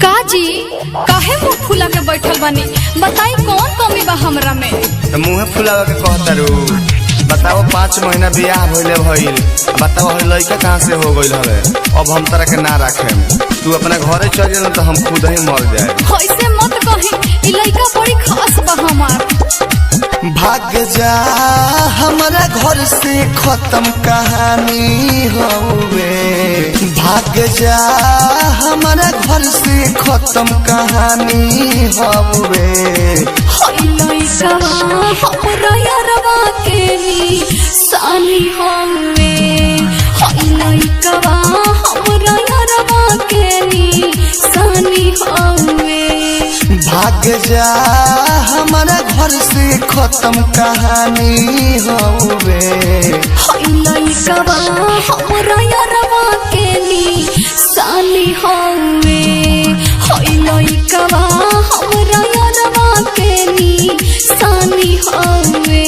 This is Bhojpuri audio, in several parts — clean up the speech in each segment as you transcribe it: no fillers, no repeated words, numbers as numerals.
काजी काहे मुंह फुला के बैठल बानी? बताई कौन कमी बा हमरा में? तो मुँह फुलावा के कहतारू। बताओ 5 महीना बियाह भइले भइल, बताओ हर लड़का कहाँ से हो गइल हवे। अब हम तरह के ना रखे, तू अपना घरे चल जा तो हम खुद ही मर जाए। ऐसे मत कही, ई लड़का बड़ी खास बा हमार। भाग जा हमारा घर से खत्म कहानी हवे। भाग जा हमारा घर से खत्म कहानी हवे। लड़का हमरा यारवा के निशानी हवे। लड़का हमरा यारवा के निशानी हवे। भाग जा हमारा घर से खत्म कहानी हवे। लड़का हमरा यारवा के निशानी हवे। लड़का हमरा यारवा के निशानी हवे।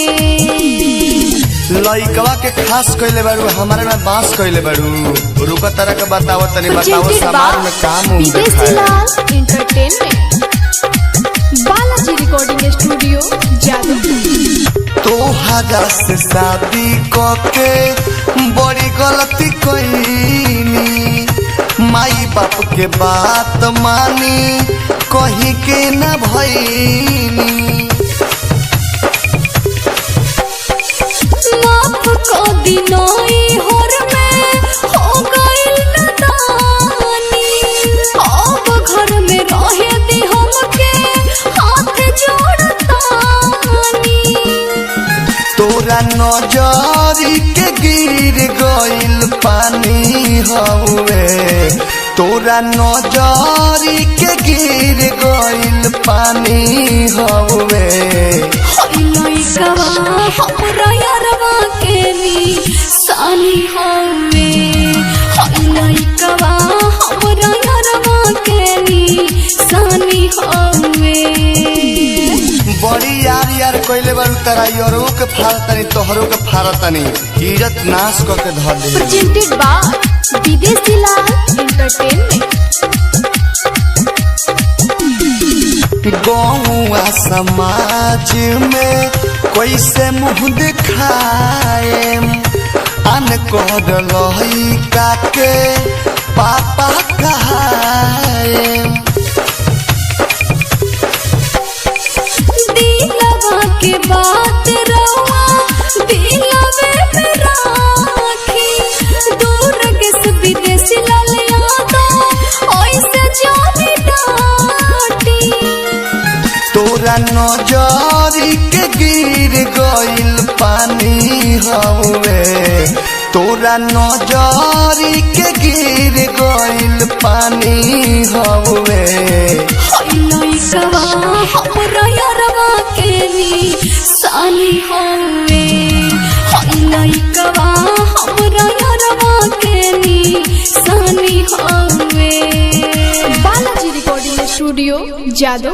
लइकवा के खास कइले बारू, हमारे में बांस कइले बारू। रुका तरह के बताओ तनी, बताओ समाज में काम एंटरटेनमेंट बालाजी रिकॉर्डिंग स्टूडियो जादू। तोहरा से शादी करके बड़ी गलती कईनी। माई बाप के बात मानी कहीं के न भईनी। माफ को दिनोई होर में हो गइल नदानी। अब घर में रहे दी हमके हाथ जोड़तानी। तोरा नजरी के गिर गइल पानी हवे। तोरा नजरी के गिर गइल पानी हवे। लड़का हमरा यारवा के निशानी हवे। लड़का हमरा यारवा के निशानी हवे। बड़ी यार कइले बारू तारा यारो के फारतनी तोहरो के फारतनी। इज्जत नाश क के धर दे। प्रेजेंटेड बाय विदेशी लाल एंटरटेनमेंट। गौवा समाज में कैसे मुँह दिखाए। अन कर लइका के पापा कहाए। दिलवा के बात रवा दिलवे में राखी। दूर के विदेशी लाल यादव ऐसे जानी डाटी। तोरा नजरी के गिर गइल पानी हवे। तोरा नजरी के गिर गइल पानी हवे। लड़का हमरा यारवा के निशानी हवे। लड़का हमरा यारवा के निशानी हवे। बालाजी रिकॉर्डिंग स्टूडियो जादू।